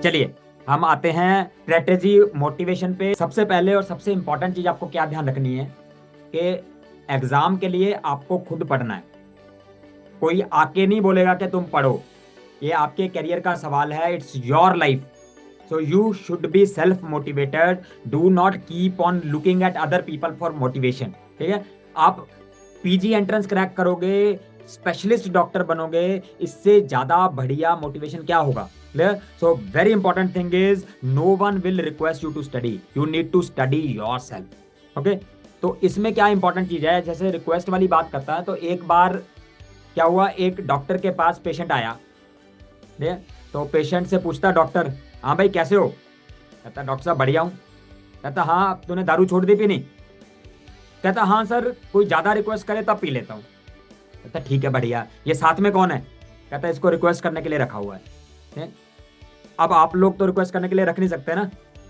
चलिए हम आते हैं स्ट्रेटेजी मोटिवेशन पे। सबसे पहले और सबसे इंपॉर्टेंट चीज आपको क्या ध्यान रखनी है कि एग्जाम के लिए आपको खुद पढ़ना है। कोई आके नहीं बोलेगा कि तुम पढ़ो। ये आपके करियर का सवाल है, it's your life. So you should be self motivated. Do not keep on looking at other people for motivation. ठीक है, आप पीजी एंट्रेंस क्रैक करोगे, स्पेशलिस्ट डॉक्टर बनोगे, इससे ज्यादा बढ़िया मोटिवेशन क्या होगा? Clear? So very important thing is no one will request you to study, you need to study yourself. Okay, तो इसमें क्या इंपॉर्टेंट चीज है, जैसे रिक्वेस्ट वाली बात करता है, तो एक बार क्या हुआ, एक डॉक्टर के पास पेशेंट आया। तो पेशेंट से पूछता डॉक्टर, हाँ भाई कैसे हो? कहता डॉक्टर साहब बढ़िया हूँ। कहता हाँ तूने दारू छोड़ दी पीनी? कहता हाँ सर, कोई ज्यादा रिक्वेस्ट करे तब पी लेता हूँ। कहता ठीक है बढ़िया, ये साथ में कौन है? कहता इसको रिक्वेस्ट करने के लिए रखा हुआ है। अब आप लोग तो रिक्वेस्ट करने के लिए रख नहीं सकते ना,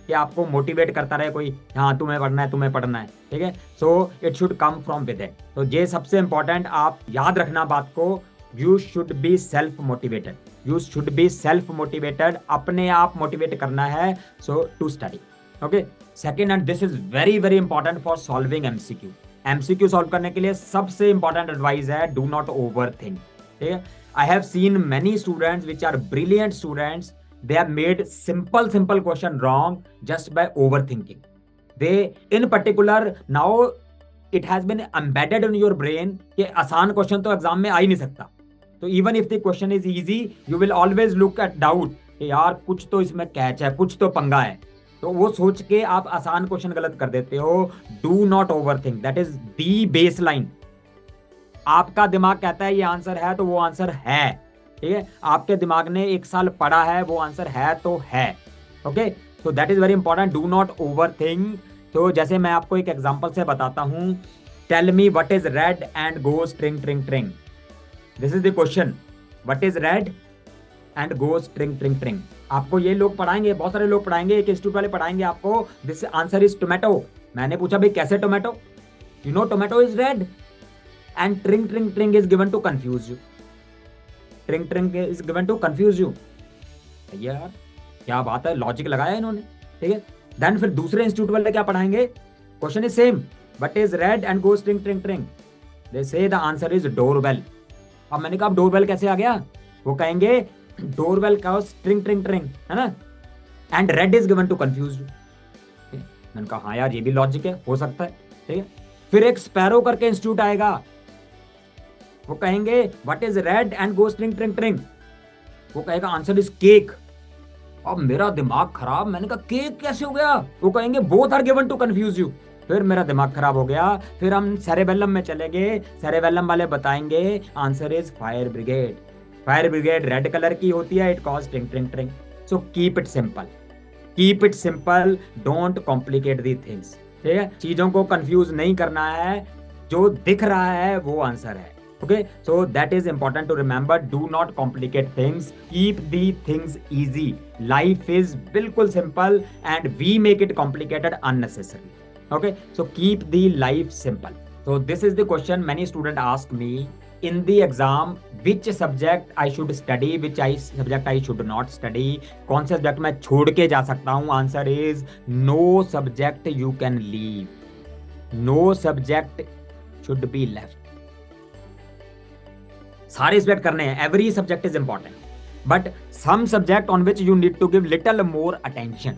कि आपको मोटिवेट करता रहे कोई, हाँ तुम्हें पढ़ना है तुम्हें पढ़ना है। ठीक है, so it should come from with it. तो ये सबसे इंपॉर्टेंट आप याद रखना बात को, you should be self motivated, you should be self motivated, अपने आप मोटिवेट करना है, so to study. Okay, second and this is very very important for solving MCQ. MCQ solve करने के लिए सबसे इंपॉर्टेंट एडवाइस है, डू नॉट ओवर थिंक। ठीक है, I have seen many students which are brilliant students, they have made simple question wrong just by overthinking. They in particular now it has been embedded in your brain कि आसान question तो exam में आ ही नहीं सकता। तो even if the question is easy you will always look at doubt कि यार कुछ तो इसमें कैच है, कुछ तो पंगा है। तो वो सोच के आप आसान क्वेश्चन गलत कर देते हो। Do not over think, that is the base line. आपका दिमाग कहता है ये आंसर है तो वो आंसर है। ठीक है, आपके दिमाग ने एक साल पढ़ा है, वो आंसर है तो है। ओके, तो that is very important, do not over think. तो जैसे मैं आपको एक एग्जांपल से बताता हूं, tell me what is red and goes tring tring tring. This is the question, what is red and goes tring tring tring. आपको ये लोग पढ़ाएंगे, बहुत सारे लोग पढ़ाएंगे, एक इंस्टीट्यूट वाले पढ़ाएंगे आपको, दिस आंसर इज टोमेटो। मैंने पूछा भाई कैसे tomato? You know tomato is red and tring tring tring is given to confuse you. Tring tring is given to confuse you. यार क्या बात है, लॉजिक लगाया इन्होंने। ठीक है, देन फिर दूसरे इंस्टीट्यूट वाले क्या पढ़ाएंगे, question is same, what is red and goes tring tring tring. They say the answer is doorbell. अब मैंने कहा डोरबेल कैसे आ गया? वो कहेंगे डोरबेल का ट्रिंग ट्रिंग ट्रिंग है ना, and red is given to confuse you. मैंने कहा हाँ यार ये भी लॉजिक है, हो सकता है। ठीक है, फिर एक स्पैरो करके इंस्टीट्यूट आएगा, वो कहेंगे what is red and goes tring tring tring. वो कहेगा आंसर इज केक। अब मेरा दिमाग खराब, मैंने कहा केक कैसे हो गया? वो कहेंगे both are given to confuse you. फिर मेरा दिमाग खराब हो गया, फिर हम सेरेबेलम में चले गए, सेरेबेलम वाले बताएंगे answer is fire brigade. Fire brigade red colour की होती है, it cause tring tring tring. So keep it simple, keep it simple, don't complicate the things. ठीक है, चीजों को कंफ्यूज नहीं करना है, जो दिख रहा है वो आंसर है। Okay, so that is important to remember. Do not complicate things. Keep the things easy. Life is बिल्कुल simple and we make it complicated unnecessarily. Okay, so keep the life simple. So this is the question many students ask me in the exam: which subject I should study, which subject I should not study. कौन से subject मैं छोड़ के जा सकता हूँ? Answer is no subject you can leave. No subject should be left. सारे subject करने हैं, every subject is important, but some subject on which you need to give little more attention.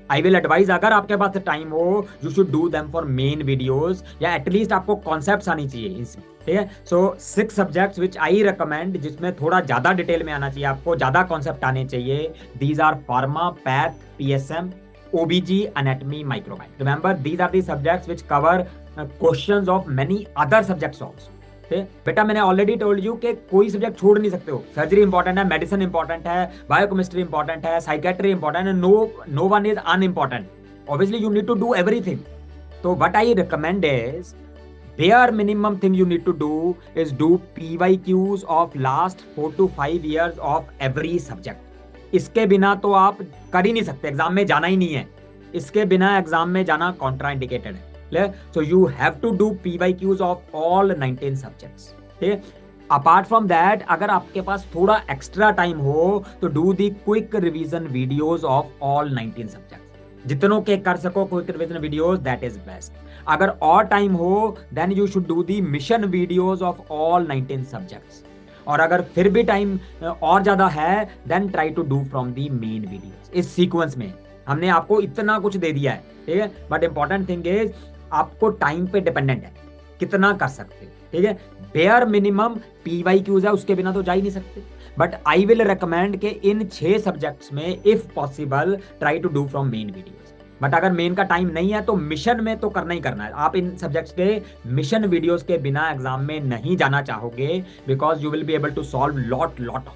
I will advise, अगर आपके पास time हो, you should do them for main videos, या at least आपको concepts आनी चाहिए इसमें। ठीक है, सो 6 सब्जेक्ट्स विच आई रिकमेंड, जिसमें थोड़ा ज्यादा डिटेल में आना चाहिए, आपको ज्यादा कॉन्सेप्ट आने चाहिए। These are pharma, path, PSM, OBG, anatomy, microbiology. Remember these are the subjects which cover questions of many other subjects also. बेटा मैंने ऑलरेडी टोल्ड यू कि कोई सब्जेक्ट छोड़ नहीं सकते हो। सर्जरी इंपॉर्टेंट है, मेडिसिन इंपॉर्टेंट है, बायोकेमिस्ट्री इंपॉर्टेंट है, साइकेट्री इंपॉर्टेंट है, no one is unimportant. Obviously you need to do everything. तो what I recommend is, bare minimum thing you need to do is do PYQs of last 4 to 5 years of every subject. इसके बिना तो आप कर ही नहीं सकते, exam में जाना ही नहीं है। इसके बिना एग्जाम में जाना कॉन्ट्रा इंडिकेटेड है। So you have to do PYQs of all 19 subjects. ठीक है, अपार्ट फ्रॉम दैट, अगर आपके पास थोड़ा एक्स्ट्रा टाइम हो तो do the quick revision videos of all 19 subjects. जितनों के कर सको quick revision videos, that is best. अगर और टाइम हो then you should do the mission videos of all 19 subjects. और अगर फिर भी टाइम और ज्यादा है then try to do from the main videos. इस सीक्वेंस में हमने आपको इतना कुछ दे दिया है, ठीक है, बट इंपॉर्टेंट थिंग इज आपको टाइम पे डिपेंडेंट है कितना कर सकते हो, ठीक है। बेयर मिनिमम PYQs है, उसके बिना तो जा ही नहीं सकते। बट आई विल रिकमेंड के इन 6 सब्जेक्ट्स में if possible try to do from main videos. But अगर मेन का टाइम नहीं है तो मिशन में तो करना ही करना है। आप इन सब्जेक्ट्स के मिशन वीडियोस के बिना एग्जाम में नहीं जाना चाहोगे, because you will be able to solve lot of.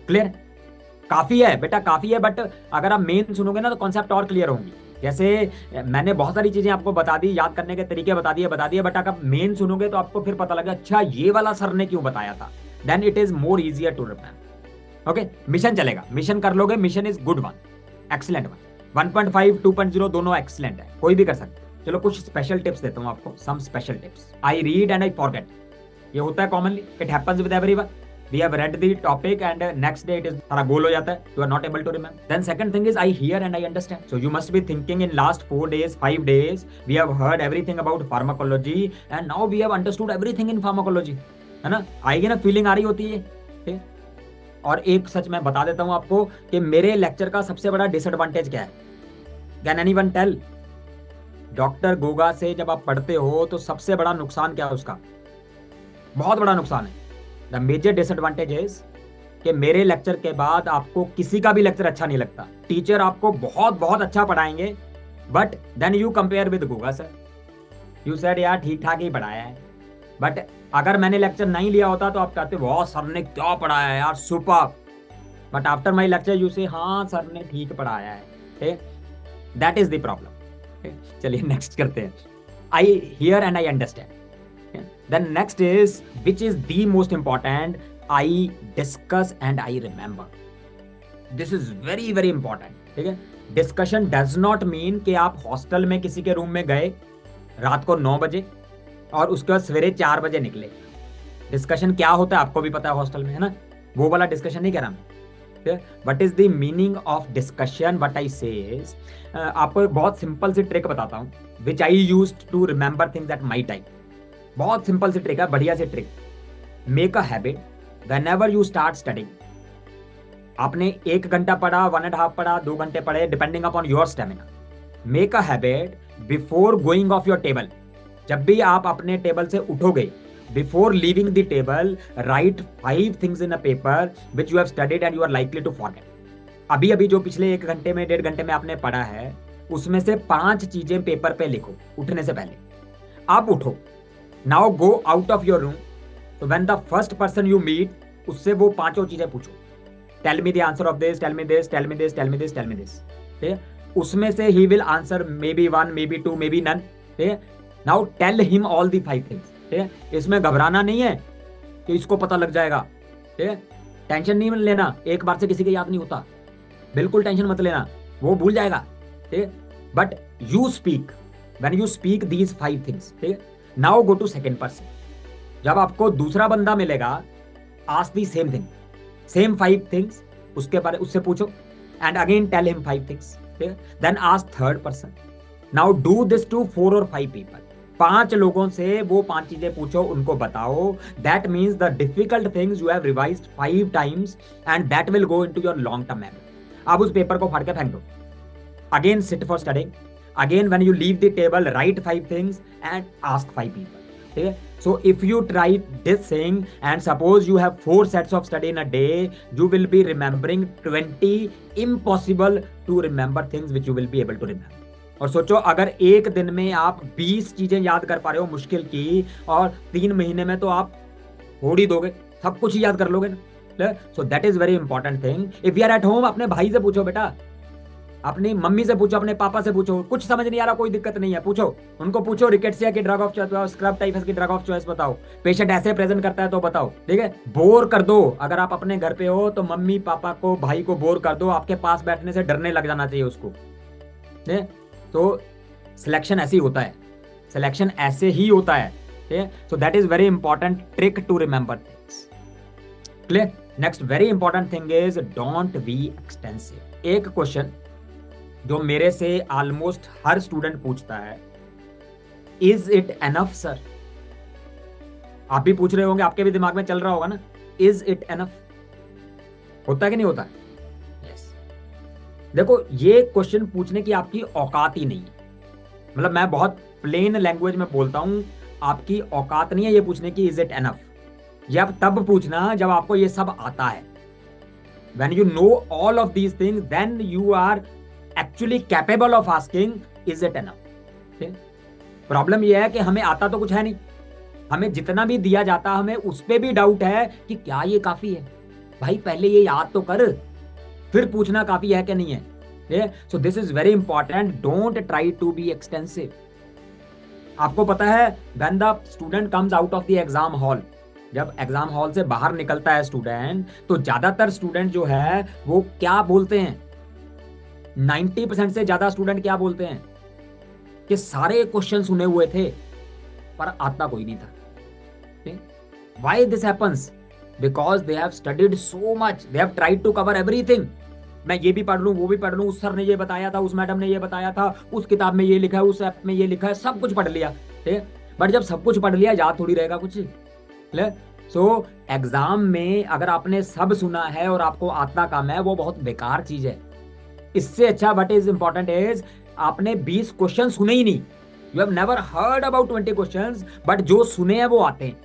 Clear? काफी है बेटा, काफी है, बट अगर आप मेन सुनोगे ना तो कॉन्सेप्ट और क्लियर होंगी। जैसे मैंने बहुत सारी चीजें आपको बता दी, याद करने के तरीके बता दिए, बट अगर मेन सुनोगे तो आपको फिर पता लगा अच्छा ये वाला सर ने क्यों बताया था। Then it is more easier to remember. Okay, mission चलेगा, मिशन कर लोगे, mission is good one, excellent one. 1.5 2.0 दोनों एक्सीलेंट है, कोई भी कर सकते। चलो कुछ स्पेशल टिप्स देता हूं आपको, some special tips. I read and I forget, ये होता है commonly, it happens with everyone. We have read the topic and next day it is सारा गोल हो जाता है, you are not able to remember. Then second thing is I hear and I understand. So you must be thinking in last 4 days, 5 days, we have heard everything about pharmacology and now we have understood everything in pharmacology, है ना? आएगी ना, feeling आ रही होती है, ठीक? और एक सच मैं बता देता हूं आपको कि मेरे लेक्चर का सबसे बड़ा डिसएडवांटेज क्या है? Can anyone tell? Doctor Goga से जब आप पढ़ते हो तो सबसे बड़ा नुकसान क्या है उसका? बहुत बड़ा नुकसान है। द मेजर डिसएडवांटेज इज कि मेरे लेक्चर के बाद आपको किसी का भी लेक्चर अच्छा नहीं लगता। टीचर आपको बहुत बहुत अच्छा पढ़ाएंगे, but then you compare with Goga sir, you said यार ठीक ठाक ही पढ़ाया है। बट अगर मैंने लेक्चर नहीं लिया होता तो आप कहते वाह सर ने क्या पढ़ाया है यार, super. But after my lecture you से हाँ सर ने ठीक पढ़ाया है। That is the problem. चलिए नेक्स्ट करते हैं। I hear and I understand. Then next is, which is the most important, I discuss and I remember. This is very very important, ठीक है। Discussion does not mean कि आप hostel में किसी के रूम में गए रात को 9 बजे और उसके बाद सवेरे 4 बजे निकले। डिस्कशन क्या होता है आपको भी पता है हॉस्टल में, है ना? वो वाला डिस्कशन नहीं कर रहा मैं। What is the meaning of discussion? What I से इज, आपको एक बहुत सिंपल सी ट्रिक बताता हूँ, which I used to remember things at my time. बहुत सिंपल सी ट्रिक है, बढ़िया secret. Make a habit whenever you start studying. आपने 1 घंटा पढ़ा, 1.5 पढ़ा, 2 घंटे पढ़े, depending upon your stamina. Make a habit before going off your table. जब भी आप अपने टेबल से उठोगे, before leaving the table, write 5 things in a paper which you have studied and you are likely to forget. अभी अभी जो पिछले 1 घंटे में, 1.5 घंटे में आपने पढ़ा है, उसमें से 5 चीजें पेपर पे लिखो उठने से पहले। आप उठो, now go out of your room, तो when the first person you meet, उससे वो 5 चीजें पूछो। Tell me the answer of this, tell me this, tell me this, tell me this, tell me this, ठीक है। उसमें से ही will answer may be 1, may be 2, may be none, ठीक है। Now tell him all the 5 things, ठीक है। इसमें घबराना नहीं है कि इसको पता लग जाएगा, ठीक है। टेंशन नहीं लेना, एक बार से किसी के याद नहीं होता, बिल्कुल टेंशन मत लेना, वो भूल जाएगा, ठीक है। But you speak, when you speak these 5 things, ठीक है। Now go to second person. जब आपको दूसरा बंदा मिलेगा, ask the same thing, same 5 things उसके बारे उससे पूछो, and again tell him 5 things, ठीक है। Then ask third person. Now do this to 4 और 5 पीपल। 5 लोगों से वो 5 चीजें पूछो, उनको बताओ। That means the difficult things you have revised 5 times and that will go into your long term memory. अब उस पेपर को फाड़ के फेंक दो। Again sit for studying. Again, when you leave the table, write 5 things and ask 5 people. Okay? So if you try this thing and suppose you have 4 sets of study in a day, you will be remembering 20 impossible to remember things which you will be able to remember. और सोचो अगर एक दिन में आप 20 चीजें याद कर पा रहे हो मुश्किल की, और 3 महीने में तो आप छोड़ ही दोगे, सब कुछ ही याद कर लोगे ना। So that is very important thing. If you are at home, अपने भाई से पूछो बेटा, अपनी मम्मी से पूछो, अपने पापा से पूछो, कुछ समझ नहीं आ रहा कोई दिक्कत नहीं है, पूछो उनको, पूछो रिकेट्सिया की ड्रग ऑफ चॉइस बताओ, स्क्रब टाइफस की ड्रग ऑफ चॉइस बताओ, पेशेंट ऐसे प्रेजेंट करता है तो बताओ, ठीक है। बोर कर दो। अगर आप अपने घर पे हो तो मम्मी पापा को, भाई को बोर कर दो, आपके पास बैठने से डरने लग जाना चाहिए उसको। तो सिलेक्शन ऐसे ही होता है, सिलेक्शन ऐसे ही होता है Okay, so that is very important trick to remember things. Clear? Next very important thing is don't be extensive. एक क्वेश्चन जो मेरे से ऑलमोस्ट हर स्टूडेंट पूछता है, इज इट एनफ सर? आप भी पूछ रहे होंगे, आपके भी दिमाग में चल रहा होगा ना, इज इट एनफ? होता है कि नहीं होता? यस। देखो, ये क्वेश्चन पूछने की आपकी औकात ही नहीं है। मतलब मैं बहुत प्लेन लैंग्वेज में बोलता हूं, आपकी औकात नहीं है ये पूछने की इज इट एनफ। ये आप तब पूछना जब आपको ये सब आता है। When you know all of these things, then you are actually capable of asking, is it enough? Problem ये है कि हमें आता तो कुछ है नहीं, हमें जितना भी दिया जाता हमें उस पर भी डाउट है कि क्या ये काफी है। भाई पहले ये याद तो कर, फिर पूछना काफी है कि नहीं है। So this is very important, don't try to be extensive. आपको पता है, when the student comes out of the exam hall, जब एग्जाम हॉल से बाहर निकलता है स्टूडेंट, तो ज्यादातर स्टूडेंट जो है वो क्या बोलते हैं, 90% से ज्यादा स्टूडेंट क्या बोलते हैं कि सारे क्वेश्चन सुने हुए थे पर आता कोई नहीं था। Why this happens? Because they have studied so much, they have tried to cover everything. मैं ये भी पढ़ लूं, वो भी पढ़ लूं, उस सर ने ये बताया था, उस मैडम ने ये बताया था, उस किताब में ये लिखा है, उस ऐप में ये लिखा है, सब कुछ पढ़ लिया। ठीक है, बट जब सब कुछ पढ़ लिया याद थोड़ी रहेगा कुछ। सो एग्जाम में अगर आपने सब सुना है और आपको आता कम है, वो बहुत बेकार चीज है। इससे अच्छा व्हाट इज इंपॉर्टेंट इज आपने 20 क्वेश्चन सुने ही नहीं, you have never heard about 20 questions, but जो सुने हैं वो आते हैं।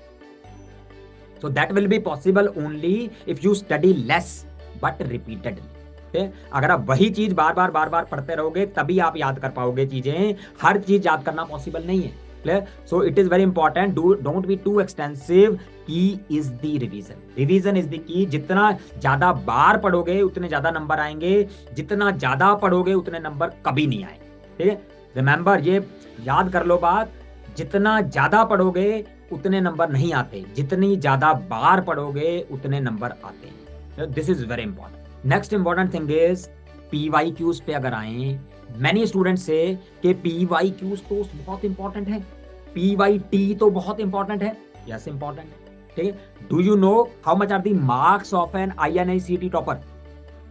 So that will be possible only if you study less but repeatedly. अगर आप वही चीज बार बार पढ़ते रहोगे तभी आप याद कर पाओगे चीजें, हर चीज याद करना पॉसिबल नहीं है। Clear? So it is very important, don't be too extensive. Key is the revision. Revision is the key. जितना ज्यादा बार पढ़ोगे उतने ज्यादा नंबर आएंगे, जितना ज्यादा पढ़ोगे उतने नंबर कभी नहीं आए। ठीक है, रिमेंबर, ये याद कर लो बात, जितना ज्यादा पढ़ोगे उतने नंबर नहीं आते, जितनी ज्यादा बार पढ़ोगे उतने नंबर आते हैं। This is very important. Next important thing is PYQs पे अगर आए, मैनी स्टूडेंट से कि PYQs तो बहुत इंपॉर्टेंट है, PYT तो बहुत इंपॉर्टेंट है। यस, इंपॉर्टेंट है। ठीक है, do you know how much are the marks of an INICET topper?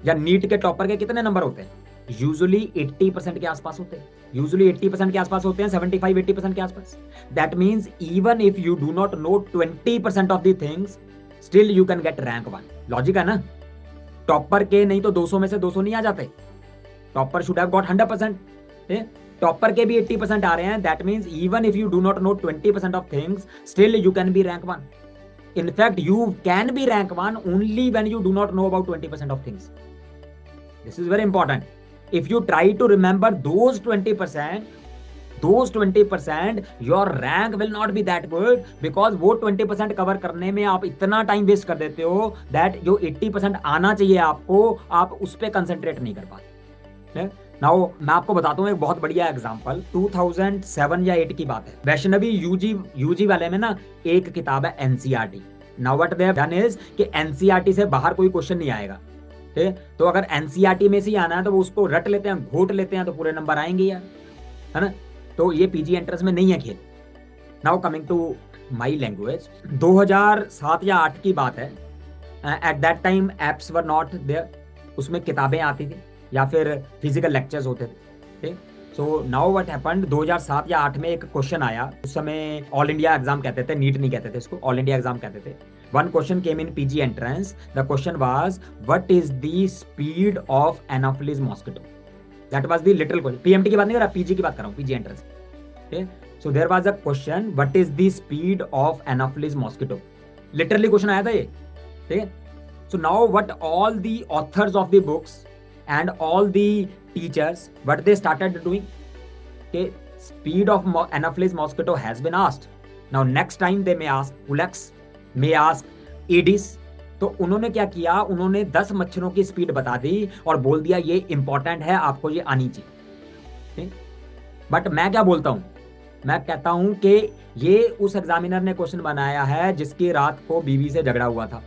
या नीट के टॉपर के कितने नंबर होते हैं? यूजुअली 80% के आसपास होते हैं, यूजुअली 80% के आसपास होते हैं, 75-80% के आसपास। That means even if you do not know 20% of the things, still you can get rank 1। Logic है ना? टॉपर के नहीं तो 200 में से 200 नहीं आ जाते, topper should have got 100%। Topper के भी 80% आ रहे हैं, that means even if you do not know 20% of things, still you can be rank 1। In fact, you can be rank 1 only when you do not know about 20% of things. This is very important. If you try to remember those 20%, your rank will not be that good, because वो 20% cover करने में आप इतना time waste कर देते हो that जो 80% आना चाहिए आपको, आप उस पर कंसंट्रेट नहीं कर पाते। नाउ मैं आपको बताता हूँ एक बहुत बढ़िया एग्जांपल। 2007 या 8 की बात है। वैष्णवी यूजी वाले में ना एक किताब है NCERT। Now what they have done is कि NCERT से बाहर कोई क्वेश्चन नहीं आएगा। ठीक, तो अगर NCERT में से ही आना है तो वो उसको रट लेते हैं, घोट लेते हैं, तो पूरे नंबर आएंगे यार, है ना? तो ये PG एंट्रेंस में नहीं है खेल। Now coming to my language, 2007 या 8 की बात है। At that time apps were not there, उसमें किताबें आती थी या फिर फिजिकल लेक्चर्स होते थे। ठीक, सो नाउ व्हाट हैपेंड, 2007 या 8 में एक क्वेश्चन आया। उस समय ऑल इंडिया एग्जाम कहते थे, नीट नहीं कहते थे इसको, ऑल इंडिया एग्जाम कहते थे। One question came in PG entrance, the question was what is the speed of Anopheles mosquito. That was the little question. PMT की बात नहीं कर रहा, PG की बात कर रहा हूँ, PG एंट्रेंस। ठीक, so there was a question, what is the speed of Anopheles mosquito. Literally question आया था ये। ठीक है, so now what all the authors of the books and all the teachers, what they started doing, okay, speed of Anopheles mosquito has been asked. Now next time they may ask Pulex, may ask Aedes. तो उन्होंने क्या किया, उन्होंने 10 मच्छरों की speed बता दी और बोल दिया ये इंपॉर्टेंट है, आपको ये आनी चाहिए। बट मैं क्या बोलता हूं, मैं कहता हूं कि ये उस एग्जामिनर ने क्वेश्चन बनाया है जिसकी रात को बीवी से झगड़ा हुआ था।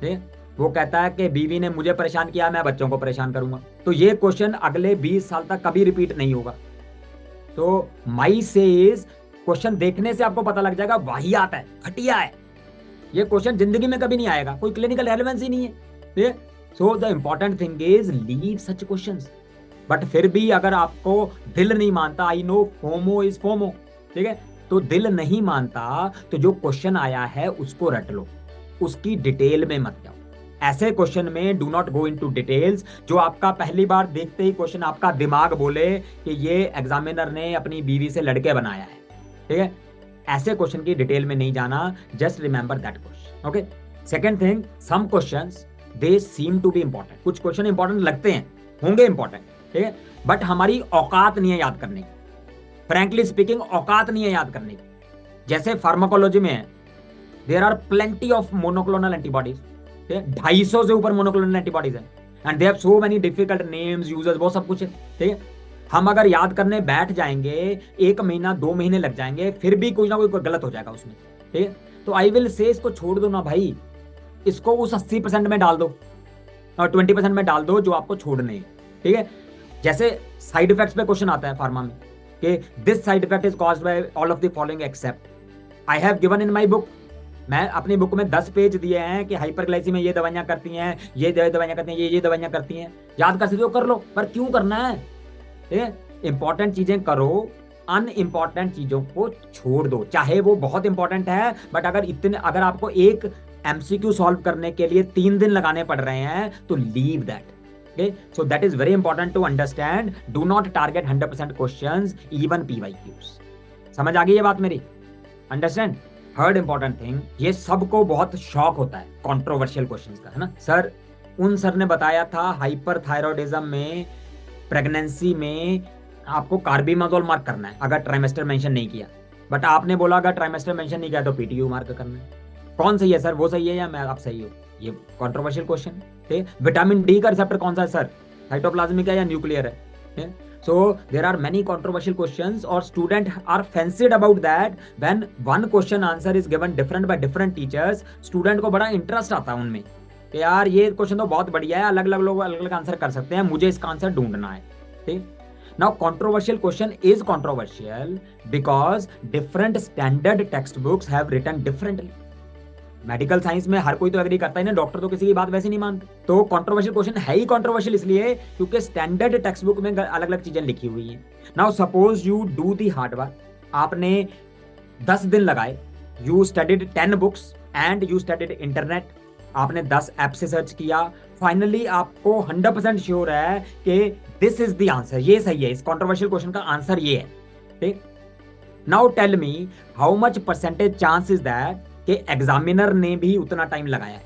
ठीक, वो कहता है कि बीवी ने मुझे परेशान किया, मैं बच्चों को परेशान करूंगा। तो ये क्वेश्चन अगले 20 साल तक कभी रिपीट नहीं होगा। तो माई से इज क्वेश्चन देखने से आपको पता लग जाएगा वाहियात है, घटिया है, ये क्वेश्चन जिंदगी में कभी नहीं आएगा, कोई क्लिनिकल रेलेवेंस ही नहीं है। So the important thing is leave such questions. But फिर भी अगर आपको दिल नहीं मानता, I know FOMO is FOMO, ठीक है, तो दिल नहीं मानता तो जो क्वेश्चन आया है उसको रट लो, उसकी डिटेल में मत जाओ। ऐसे क्वेश्चन में do not go into details, जो आपका पहली बार देखते ही क्वेश्चन आपका दिमाग बोले कि ये एग्जामिनर ने अपनी बीवी से लड़के बनाया है, ठीक है, ऐसे क्वेश्चन की डिटेल में नहीं जाना। Just remember that question, okay. Second thing, some questions they seem to be important, कुछ क्वेश्चन इंपॉर्टेंट लगते हैं, होंगे इंपॉर्टेंट, ठीक है, बट हमारी औकात नहीं है याद करने की, फ्रैंकली स्पीकिंग औकात नहीं है याद करने की। जैसे फार्माकोलॉजी में है, there are plenty of monoclonal antibodies, 250 से ऊपर मोनोक्लोनल एंटीबॉडीज है, and they have so many difficult names, users, वो सब कुछ है, ठीक है। हम अगर याद करने बैठ जाएंगे 1 महीना 2 महीने लग जाएंगे, फिर भी कोई ना कोई गलत हो जाएगा उसमें, ठीक है। तो आई विल से इसको छोड़ दो ना भाई, इसको उस 80% में डाल दो और 20% में डाल दो जो आपको छोड़ने, ठीक है। जैसे साइड इफेक्ट्स पे क्वेश्चन आता है फार्मा में कि this side effect is caused by all of the following except I have given in my book. मैं अपनी बुक में 10 पेज दिए हैं कि हाइपरग्लाइसीमिया ये दवाइयां करती हैं, ये दवाइयां करती हैं, ये दवाइयां करती हैं, याद कर सकते हो कर लो, पर क्यों करना है, ठीक है। इंपॉर्टेंट चीजें करो, अनइम्पॉर्टेंट चीजों को छोड़ दो, चाहे वो बहुत इंपॉर्टेंट है, बट अगर आपको एक एमसीक्यू सॉल्व करने के लिए 3 दिन लगाने पड़ रहे हैं तो leave that, okay, so that is very important to understand. Do not target 100% questions, even PYQs. समझ आ गई ये बात मेरी? अंडरस्टैंड। थर्ड इंपॉर्टेंट थिंग, ये सबको बहुत शौक होता है कंट्रोवर्शियल क्वेश्चंस का, है ना। सर, उन सर ने बताया था हाइपरथायरॉयडिज्म में, प्रेगनेंसी में आपको कार्बिमाजोल मार्क करना है अगर ट्राइमेस्टर मेंशन नहीं किया, बट आपने बोला अगर ट्राइमेस्टर मेंशन नहीं किया तो पीटीयू मार्क करना है। कौन सही है सर, वो सही है या मैं आप सही हो? ये कंट्रोवर्शियल क्वेश्चन है। विटामिन डी का रिसेप्टर कौन सा है सर, साइटोप्लाज्मिक है या न्यूक्लियर है? So there are many controversial questions और student are fancied about that. When one question answer is given different by different teachers, student को बड़ा इंटरेस्ट आता है उनमें कि यार ये क्वेश्चन तो बहुत बढ़िया है, अलग अलग लोग अलग अलग आंसर कर सकते हैं, मुझे इसका आंसर ढूंढना है, ठीक। Now controversial question is controversial because different standard textbooks have written differently. Medical science में हर कोई तो एग्री करता है ना, डॉक्टर तो किसी की बात वैसे नहीं मानते। तो कंट्रोवर्शियल क्वेश्चन है ही कंट्रोवर्शियल इसलिए क्योंकि स्टैंडर्ड टेक्स्ट बुक में अलग अलग चीजें लिखी हुई हैं। Now suppose you do the hard work, आपने 10 दिन लगाए, you studied 10 books and you studied internet, आपने 10 ऐप से सर्च किया, फाइनली आपको 100% श्योर है कि दिस इज द आंसर, ये सही है, इस कंट्रोवर्शियल क्वेश्चन का आंसर ये है, ठीक। Now tell me how much percentage chance is that कि एग्जामिनर ने भी उतना टाइम लगाया है,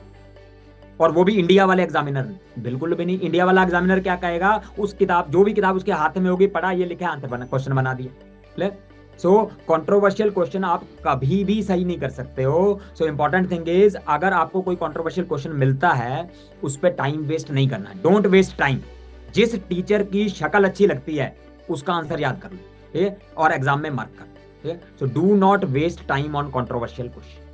और वो भी इंडिया वाले एग्जामिनर ने? बिल्कुल भी नहीं। इंडिया वाला एग्जामिनर क्या कहेगा, उस किताब, जो भी किताब उसके हाथ में होगी, पढ़ा, ये लिखा, आंसर बना, क्वेश्चन बना दिया। सो कंट्रोवर्शियल क्वेश्चन आप कभी भी सही नहीं कर सकते हो। सो इंपॉर्टेंट थिंग इज, अगर आपको कोई कंट्रोवर्शियल क्वेश्चन मिलता है उस पर टाइम वेस्ट नहीं करना है, डोंट वेस्ट टाइम। जिस टीचर की शक्ल अच्छी लगती है उसका आंसर याद कर लो, ठीक है, और एग्जाम में मार्क कर, ठीक है। So do not waste time on controversial question.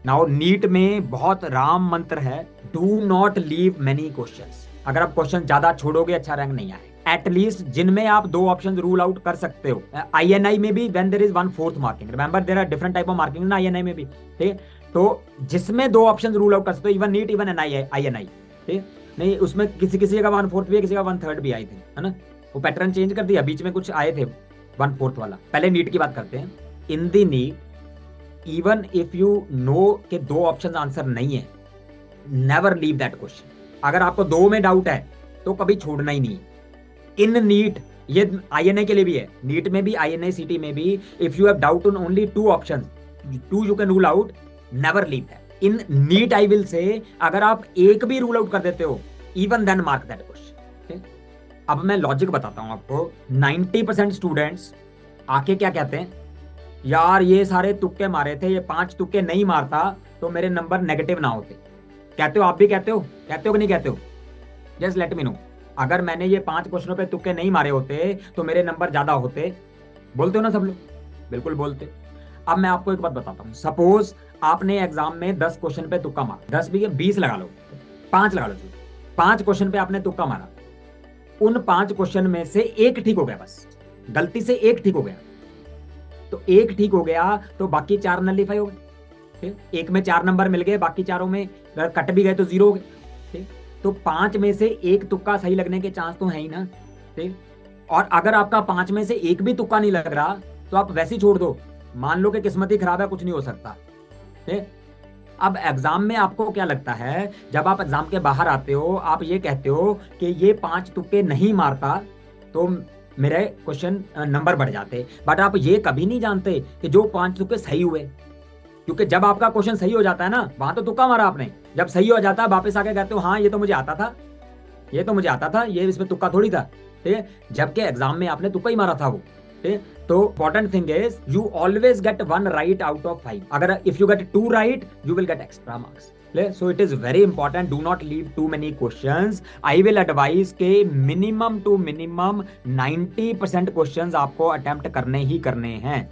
Now NEET में बहुत राम मंत्र है, do not leave many questions. अगर आप क्वेश्चन ज्यादा छोड़ोगे अच्छा रैंक नहीं आएगा। एटलीस्ट जिनमें आप 2 ऑप्शन रूल आउट कर सकते हो, INI में भी when there is 1/4 marking, remember there are different type of marking ना INI में भी, ठीक है। तो जिसमें 2 ऑप्शन रूल आउट कर सकते हो, इवन नीट इवन INI, ठीक, नहीं उसमें किसी जगह 1/4 भी है, किसी का 1/3 भी आई थी, है ना। वो पैटर्न चेंज कर दिया, बीच में कुछ आए थे 1/4 वाला। पहले नीट की बात करते हैं। In the NEET, even if you know के 2 ऑप्शन आंसर नहीं है, नेवर लीव दैट क्वेश्चन। अगर आपको 2 में डाउट है तो कभी छोड़ना ही नहीं है। इन नीट, ये INA के लिए भी है, नीट में भी, INA CT में भी, if you have doubt on only 2 option, 2 you can rule out, never leave that. In NEET I will say, अगर आप एक भी रूल आउट कर देते हो, even then mark that question. अब मैं लॉजिक बताता हूं आपको। 90% स्टूडेंट्स आके क्या कहते हैं, यार ये सारे तुक्के मारे थे, ये 5 तुक्के नहीं मारता तो मेरे नंबर नेगेटिव ना होते। कहते हो, आप भी कहते हो कि नहीं कहते हो? Just let me know. अगर मैंने ये 5 क्वेश्चनों पे तुक्के नहीं मारे होते तो मेरे नंबर ज्यादा होते। बोलते हो ना सब लोग? बिल्कुल बोलते। अब मैं आपको एक बात बताता हूँ। सपोज आपने एग्जाम में 10 क्वेश्चन पे तुक्का मारा, 10 भी 20 लगा लो, 5 लगा लो, 5 क्वेश्चन पे आपने तुक्का मारा, उन 5 क्वेश्चन में से एक ठीक हो गया, बस गलती से एक ठीक हो गया, तो एक ठीक हो गया तो बाकी 4 नलीफाई हो गए। ठीक, एक में 4 नंबर मिल गए, बाकी चारों में अगर कट भी गए तो 0 हो गए। ठीक, तो 5 में से एक तुक्का सही लगने के चांस तो है ही ना। ठीक, और अगर आपका 5 में से एक भी तुक्का नहीं लग रहा तो आप वैसे ही छोड़ दो, मान लो कि किस्मत ही खराब है, कुछ नहीं हो सकता। ठीक, अब एग्जाम में आपको क्या लगता है, जब आप एग्जाम के बाहर आते हो आप ये कहते हो कि ये 5 तुक्के नहीं मारता तो मेरे क्वेश्चन नंबर बढ़ जाते, बट आप ये कभी नहीं जानते कि जो 5 तुक्के सही हुए, क्योंकि जब आपका क्वेश्चन सही हो जाता है ना, वहां तो तुक्का मारा आपने, जब सही हो जाता है वापस आके कहते हो हाँ ये तो मुझे आता था, ये तो मुझे आता था, ये इसमें तुक्का थोड़ी था। ठीक है, जबकि एग्जाम में आपने तुक्का ही मारा था वो। ठीक है, तो important thing is you always get 1 right out of 5। अगर if you get 2 right you will get extra marks. So it is very important, do not leave too many questions. I will advise के minimum to minimum 90% questions आपको attempt करने ही करने हैं,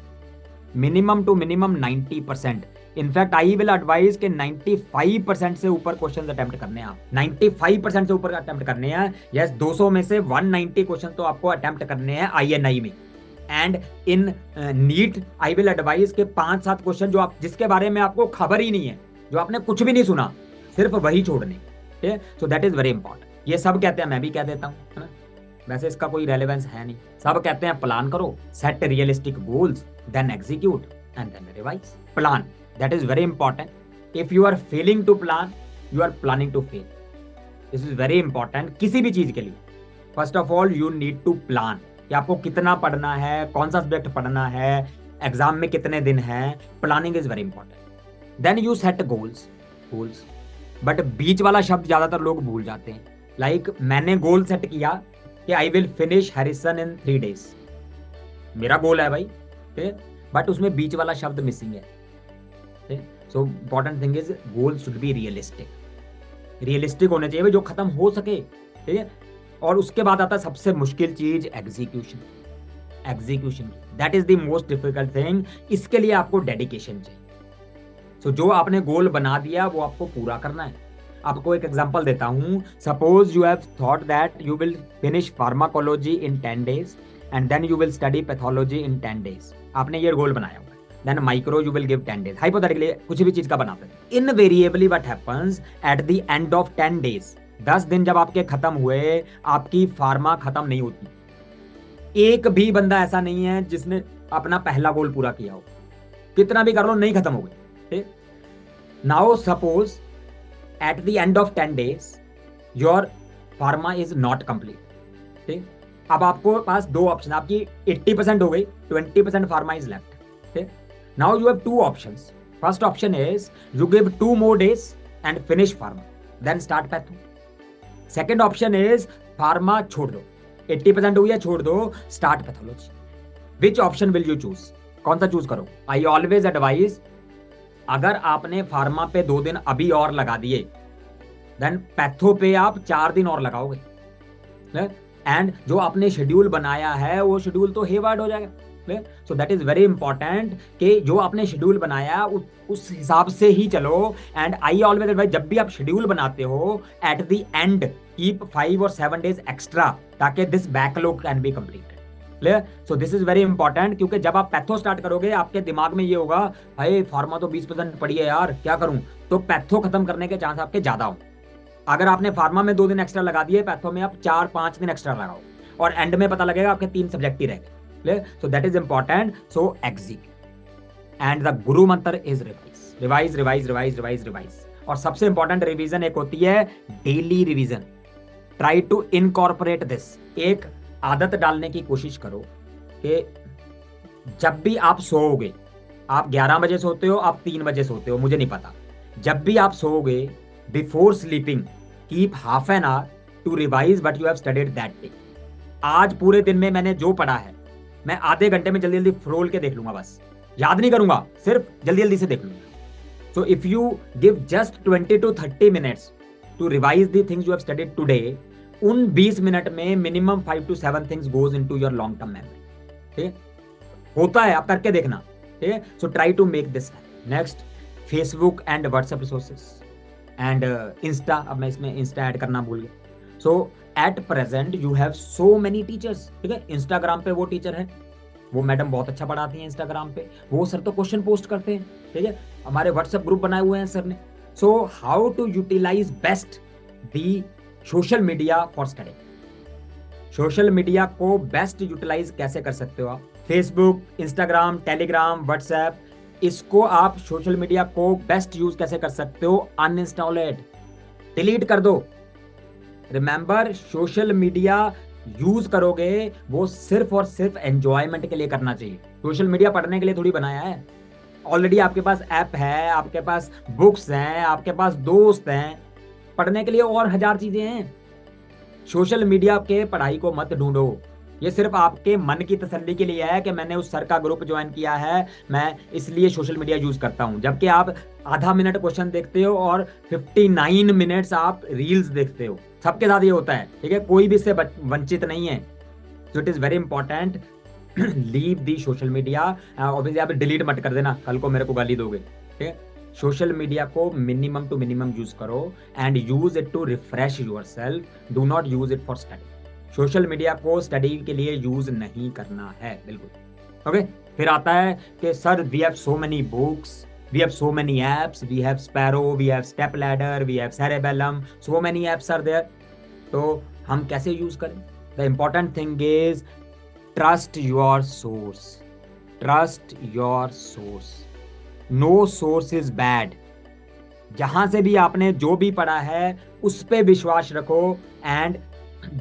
minimum to minimum 90%। In fact I will advise के 95% से ऊपर questions attempt करने हैं आप, 95% से ऊपर अटेम्प्ट करने हैं। यस, 200 में से 190 क्वेश्चन तो आपको अटेम्प्ट करने हैं आईएनआई में। And in NEET I will advise के 5-7 क्वेश्चन जो आप, जिसके बारे में आपको खबर ही नहीं है, जो आपने कुछ भी नहीं सुना, सिर्फ वही छोड़ने। ठीक है, सो दैट इज वेरी इंपॉर्टेंट। ये सब कहते हैं, मैं भी कह देता हूँ, है ना, वैसे इसका कोई रेलेवेंस है नहीं। सब कहते हैं प्लान करो, set realistic goals, then execute and then revise. Plan, that is very important. If you are failing to plan, you are planning to fail. This is very important किसी भी चीज के लिए। First of all you need to plan कि आपको कितना पढ़ना है, कौन सा सब्जेक्ट पढ़ना है, एग्जाम में कितने दिन है। Planning is very important. Then you set goals, but बीच वाला शब्द ज्यादातर लोग भूल जाते हैं। लाइक मैंने गोल सेट किया कि I will finish Harrison in 3 days, मेरा गोल है भाई, ठीक, बट उसमें बीच वाला शब्द मिसिंग है। So important thing is goal should be realistic, realistic होने चाहिए जो खत्म हो सके। ठीक है, और उसके बाद आता है सबसे मुश्किल चीज, execution. Execution that is the most difficult thing. इसके लिए आपको डेडिकेशन चाहिए। सो जो आपने गोल बना दिया वो आपको पूरा करना है। आपको एक एग्जांपल देता हूं, suppose you have thought that you will finish pharmacology in 10 days and then you will study pathology in 10 days। आपने ये गोल बनाया हुआ है, then micro you will give 10 days, hypothetically कुछ भी चीज का बनाते हैं। Invariably what happens at the end of 10 days, 10 दिन जब आपके खत्म हुए, आपकी फार्मा खत्म नहीं होती। एक भी बंदा ऐसा नहीं है जिसने अपना पहला गोल पूरा किया हो, कितना भी कर लो नहीं खत्म हो गई। Now suppose eight the end of 10 days your pharma is not complete. ठीक, अब आपको पास 2 ऑप्शन, आपकी 80% हो गई, 20% फार्मा इज लेफ्ट। ठीक, now you have 2 options. First option is you give 2 more days and finish pharma, then start patho. Second option is pharma छोड़ दो, 80% हुई है, छोड़ दो, start pathology. Which option will you choose, कौन सा choose करो? आई ऑलवेज एडवाइज, अगर आपने फार्मा पे 2 दिन अभी और लगा दिए, देन पैथो पे आप 4 दिन और लगाओगे, एंड जो आपने शेड्यूल बनाया है वो शेड्यूल तो हेवार्ड हो जाएगा। सो दैट इज वेरी इंपॉर्टेंट कि जो आपने शेड्यूल बनाया उस हिसाब से ही चलो। एंड आई ऑलवेज एडवाइज, जब भी आप शेड्यूल बनाते हो at the end keep 5 or 7 days extra, ताकि this backlog can be completed. Clear? So this is very important, क्योंकि जब आप पैथो स्टार्ट करोगे आपके दिमाग में ये होगा, भाई फार्मा तो 20% पड़ी है यार, क्या करूं? तो पैथो खत्म करने के चांस आपके ज्यादा हो। अगर आपने फार्मा में 2 दिन एक्स्ट्रा लगा दिए, पैथो में आप 4-5 दिन एक्स्ट्रा लगाओ, और एंड में पता लगेगा आपके 3 सब्जेक्ट ही रह गए। So that is important. So execute and the guru mantra is revise, revise revise revise revise revise. और सबसे इंपॉर्टेंट रिवीजन एक होती है daily revision. Try to incorporate this, एक आदत डालने की कोशिश करो कि जब भी आप सोओगे, आप 11 बजे सोते हो, आप 3 बजे सोते हो, मुझे नहीं पता, जब भी आप सोओगे, before sleeping keep half an hour to revise what you have studied that day. आज पूरे दिन में मैंने जो पढ़ा है, मैं आधे घंटे में जल्दी जल्दी फ्रोल के देख लूंगा, बस याद नहीं करूंगा, सिर्फ जल्दी जल्दी से देख लूंगा। So if you give just 20 to 30 minutes to revise the things you have studied today, उन 20 मिनट में minimum 5 to 7 things goes into your long term memory. ठीक होता है, आप करके देखना। ठीक है, so try to make this. Next, Facebook and WhatsApp resources and Insta. अब मैं इसमें इंस्टा ऐड करना भूल गया। So at present you have so many teachers. ठीक है, इंस्टाग्राम पे वो टीचर है, वो मैडम बहुत अच्छा पढ़ाती हैं इंस्टाग्राम पे, वो सर तो क्वेश्चन पोस्ट करते हैं, ठीक है, हमारे व्हाट्सएप ग्रुप बनाए हुए हैं सर ने। So how to utilize best the social media for study. Social media को बेस्ट यूटिलाइज कैसे कर सकते हो आप? फेसबुक, इंस्टाग्राम, टेलीग्राम, व्हाट्सएप, इसको आप सोशल मीडिया को बेस्ट यूज कैसे कर सकते हो? अनइंस्टॉल इट, डिलीट कर दो। रिमेंबर, सोशल मीडिया यूज करोगे वो सिर्फ और सिर्फ एंजॉयमेंट के लिए करना चाहिए। सोशल मीडिया पढ़ने के लिए थोड़ी बनाया है। ऑलरेडी आपके पास ऐप है, आपके पास बुक्स हैं, आपके पास दोस्त हैं, पढ़ने के लिए और हजार चीजें हैं। सोशल मीडिया के पढ़ाई को मत ढूंढो, ये सिर्फ आपके मन की तसल्ली के लिए है कि मैंने उस सर का ग्रुप ज्वाइन किया है, मैं इसलिए सोशल मीडिया यूज करता हूं। जबकि आप आधा मिनट क्वेश्चन देखते हो और 59 मिनट्स आप रील्स देखते हो। सबके साथ ये होता है, ठीक है, कोई भी इससे वंचित नहीं है। So it is very important, leave the social media. Obviously आप डिलीट मत कर देना, कल को मेरे को गाली दोगे, ठीक है। सोशल मीडिया को मिनिमम टू मिनिमम यूज करो and use it to refresh yourself, do not use it for study. Social media को स्टडी के लिए यूज नहीं करना है, बिल्कुल। ओके, फिर आता है कि sir we have so many books, we have so many apps, we have Sparrow, we have Stepladder, we have Cerebellum, so many apps are there. तो हम कैसे यूज करें? The important thing is trust your source, trust your source, no source is bad। जहां से भी आपने जो भी पढ़ा है उस पे विश्वास रखो and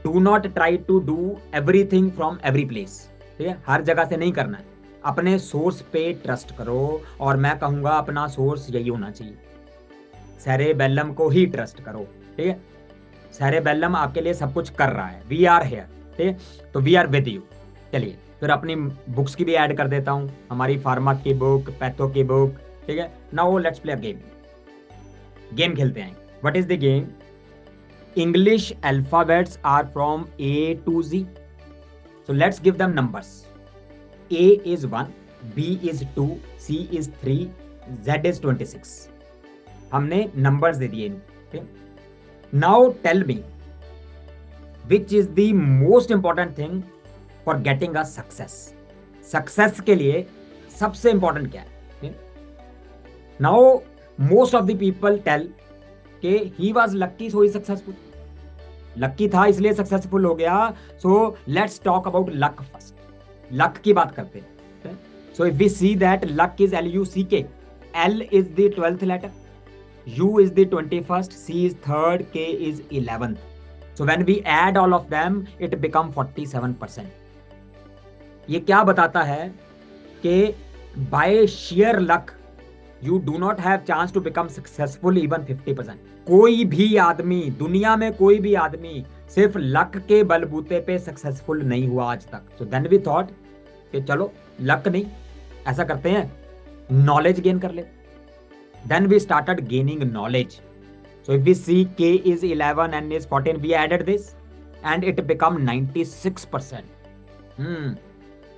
do not try to do everything from every place, ठीक है, हर जगह से नहीं करना है, अपने सोर्स पे ट्रस्ट करो। और मैं कहूंगा अपना सोर्स यही होना चाहिए, सेरेबेलम को ही ट्रस्ट करो, ठीक है। सेरेबेलम आपके लिए सब कुछ कर रहा है, वी आर हेयर, ठीक है, तो वी आर विद यू। चलिए फिर अपनी बुक्स की भी ऐड कर देता हूं, हमारी फार्मा की बुक, पैथो की बुक, ठीक है। Now let's play a game, game खेलते हैं। What is the game? English alphabets are from A to Z, so let's give them numbers. A is 1, B is 2, C is 3, Z is 26। हमने numbers दे दिए इनको। Now tell me which is the most important thing for getting a success. Success के लिए सबसे important क्या है? Now most of the people tell के he was lucky so he successful, लक्की था इसलिए सक्सेसफुल हो गया। So let's talk about luck first. Luck की बात करते हैं। So if we see that luck is LUCK, L is the 12th letter, U is the 21st, C is 3rd, K is 11th. So when we add all of them, it become 47%. ये क्या बताता है कि by sheer luck you do not have chance to become successful even 50%. कोई भी आदमी, दुनिया में कोई भी आदमी सिर्फ लक के बलबूते पे सक्सेसफुल नहीं हुआ आज तक। तो देन वी थॉट कि चलो लक नहीं, ऐसा करते हैं नॉलेज गेन कर ले। Then we started gaining knowledge. So if we see K is 11 and is 14, we added this and it become 96%।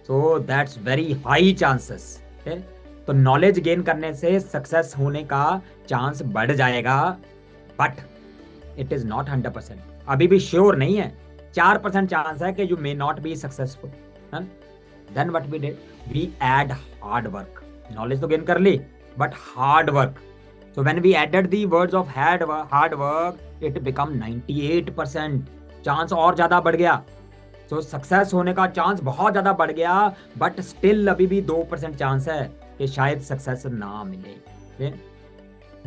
so that's very high chances। तो नॉलेज गेन करने से सक्सेस होने का चांस बढ़ जाएगा, बट इट इज नॉट 100%। अभी भी sure नहीं है, 4% चांस है कि you may not be successful. Then what we did, we add hard work. Knowledge तो गेन कर ली but hard work. So when we added the words of hard work, it become 98%। Chance और ज्यादा बढ़ गया। सो success होने का chance बहुत ज्यादा बढ़ गया, बट स्टिल अभी भी 2% चांस है कि शायद सक्सेस ना मिले।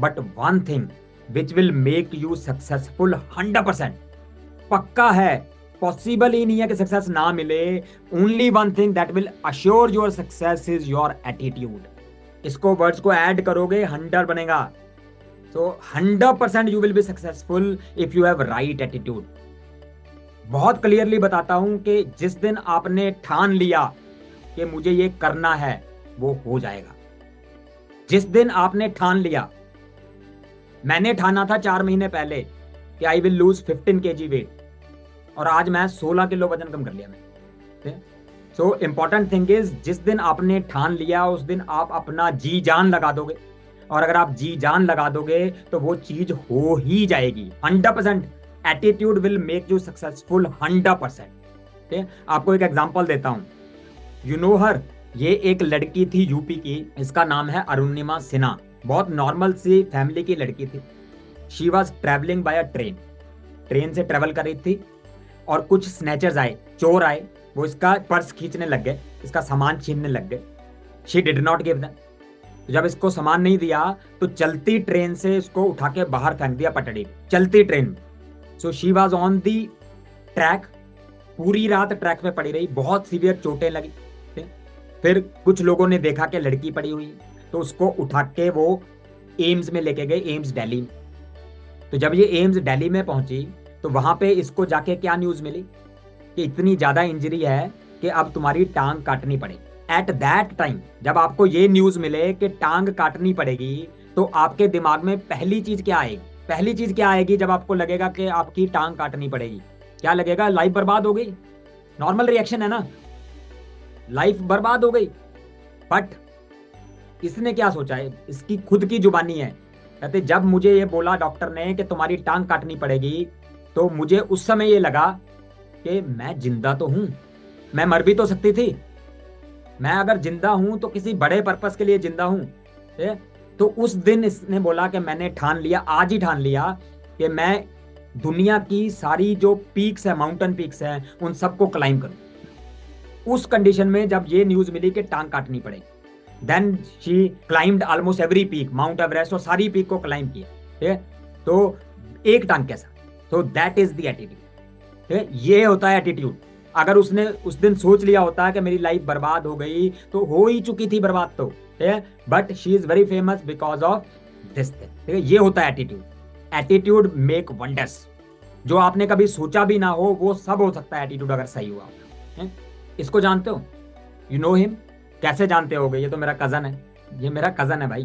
But one thing which will make you successful 100%, पक्का है, पॉसिबल ही नहीं है कि सक्सेस ना मिले। Only one thing that will assure your success is your attitude. इसको वर्ड्स को ऐड करोगे 100 बनेगा। सो 100% you will be successful if you have right attitude. बहुत क्लियरली बताता हूं कि जिस दिन आपने ठान लिया कि मुझे ये करना है, वो हो जाएगा। जिस दिन आपने ठान लिया, मैंने ठाना था 4 महीने पहले कि I will lose 15 kg weight, और आज मैं 16 किलो वजन कम कर लिया मैं। सो इंपॉर्टेंट थिंग इज, जिस दिन आपने ठान लिया उस दिन आप अपना जी जान लगा दोगे, और अगर आप जी जान लगा दोगे तो वो चीज हो ही जाएगी 100%। Attitude will make you successful 100%। ठीक है, आपको एक एग्जांपल देता हूं। यू नो हर, ये एक लड़की थी यूपी की, इसका नाम है अरुणिमा सिन्हा। बहुत नॉर्मल सी फैमिली की लड़की थी। She was travelling bye a train, train से ट्रेवल कर रही थी और कुछ स्नैचर्स आए, चोर आए, वो इसका पर्स खींचने लग गए, इसका सामान छीनने लग गए। She did not give them. तो जब इसको सामान नहीं दिया तो चलती ट्रेन से इसको उठा के बाहर फेंक दिया पटड़ी, चलती ट्रेन में। So she was on the track, पूरी रात ट्रैक में पड़ी रही, बहुत सीवियर चोटें लगी। फिर कुछ लोगों ने देखा कि लड़की पड़ी हुई, तो उसको उठा के वो एम्स में लेके गए, एम्स दिल्ली में। तो जब ये एम्स दिल्ली में पहुंची तो वहां पे इसको जाके क्या न्यूज मिली कि इतनी ज्यादा इंजरी है कि अब तुम्हारी टांग काटनी पड़ेगी। एट दैट टाइम जब आपको ये न्यूज मिले कि टांग काटनी पड़ेगी, तो आपके दिमाग में पहली चीज क्या आएगी? पहली चीज क्या आएगी जब आपको लगेगा कि आपकी टांग काटनी पड़ेगी? क्या लगेगा? लाइफ बर्बाद हो गई। नॉर्मल रिएक्शन है ना, लाइफ बर्बाद हो गई। बट इसने क्या सोचा है, इसकी खुद की जुबानी है, कहते जब मुझे ये बोला डॉक्टर ने कि तुम्हारी टांग काटनी पड़ेगी, तो मुझे उस समय ये लगा कि मैं जिंदा तो हूं, मैं मर भी तो सकती थी। मैं अगर जिंदा हूं तो किसी बड़े पर्पस के लिए जिंदा हूं। तो उस दिन इसने बोला कि मैंने ठान लिया, आज ही ठान लिया कि मैं दुनिया की सारी जो पीक्स है, माउंटेन पीक्स हैं, उन सबको क्लाइंब करूं। उस कंडीशन में जब ये न्यूज मिली कि टांग काटनी पड़ेगी, then she climbed almost every peak, Mount Everest और सारी पीक को क्लाइंब किया। ठीक है, तो एक टांग कैसा? तो दैट इज द एटीट्यूड। ये होता है एटीट्यूड। अगर उसने उस दिन सोच लिया होता कि मेरी लाइफ बर्बाद हो गई, तो हो ही चुकी थी बर्बाद तो, ठीक है, but she is very famous because of this thing. ठीक है, ये होता है एटीट्यूड। Attitude make wonders. जो आपने कभी सोचा भी ना हो वो सब हो सकता है एटीट्यूड अगर सही हुआ है? इसको जानते हो? You know him? कैसे जानते होगे? ये तो मेरा कजन है, ये मेरा कजन है भाई।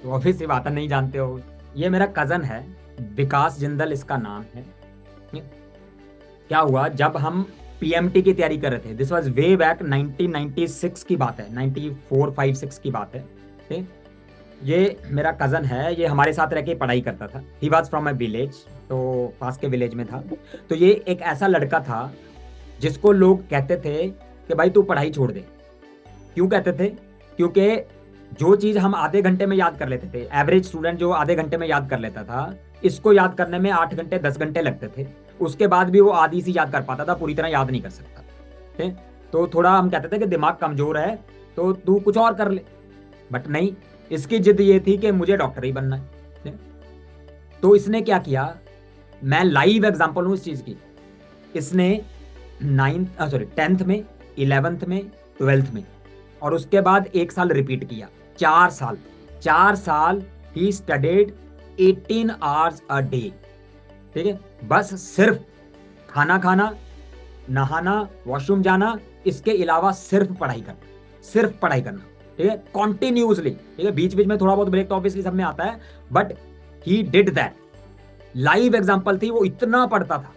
तो ऑब्वियस सी बात है, नहीं जानते हो? ये मेरा कजन है, विकास जिंदल इसका नाम है। क्या हुआ, जब हम पीएमटी की तैयारी कर रहे थे, दिस वाज वे बैक 1996 की बात है, 94-5-6 की बात है। ठीक, ये मेरा कजन है, ये हमारे साथ रह के पढ़ाई करता था। He was from a village, तो पास के विलेज में था। तो ये एक ऐसा लड़का था जिसको लोग कहते थे कि भाई तू पढ़ाई छोड़ दे। क्यों कहते थे? क्योंकि जो चीज हम आधे घंटे में याद कर लेते थे, एवरेज स्टूडेंट जो आधे घंटे में याद कर लेता था, इसको याद करने में 8 घंटे 10 घंटे लगते थे। उसके बाद भी वो आधी सी याद कर पाता था, पूरी तरह याद नहीं कर सकता। ठीक, तो थोड़ा हम कहते थे कि दिमाग कमजोर है तो तू कुछ और कर ले। बट नहीं, इसकी जिद ये थी कि मुझे डॉक्टर ही बनना है। तो इसने क्या किया, मैं लाइव एग्जांपल हूं इस चीज की। इसने 10th में, 11th में, 12th में, और उसके बाद 1 साल रिपीट किया। 4 साल he studied 18 hours a day. ठीक है, बस सिर्फ खाना खाना, नहाना, वॉशरूम जाना, इसके अलावा सिर्फ पढ़ाई करना, सिर्फ पढ़ाई करना। ठीक है, कॉन्टिन्यूसली। ठीक है, बीच बीच में थोड़ा बहुत ब्रेक तो ऑब्वियसली सब में आता है, but he did that. Live example थी, वो इतना पढ़ता था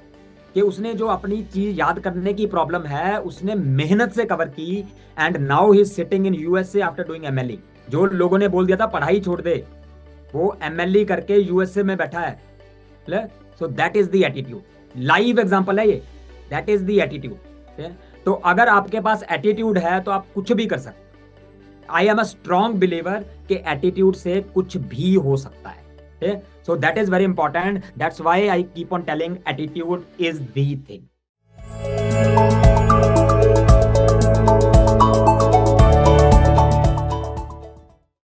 कि उसने जो अपनी चीज याद करने की प्रॉब्लम है उसने मेहनत से कवर की। And now he is sitting in USA after doing MLE. जो लोगों ने बोल दिया था पढ़ाई छोड़ दे, वो एमएलई करके यूएसए में बैठा है। सो that is the attitude. Live example है ये, दैट इज द एटीट्यूड। तो अगर आपके पास एटीट्यूड है तो आप कुछ भी कर सकते। I am a strong believer कि एटीट्यूड से कुछ भी हो सकता है। So that is very important. That's why I keep on telling attitude is the thing.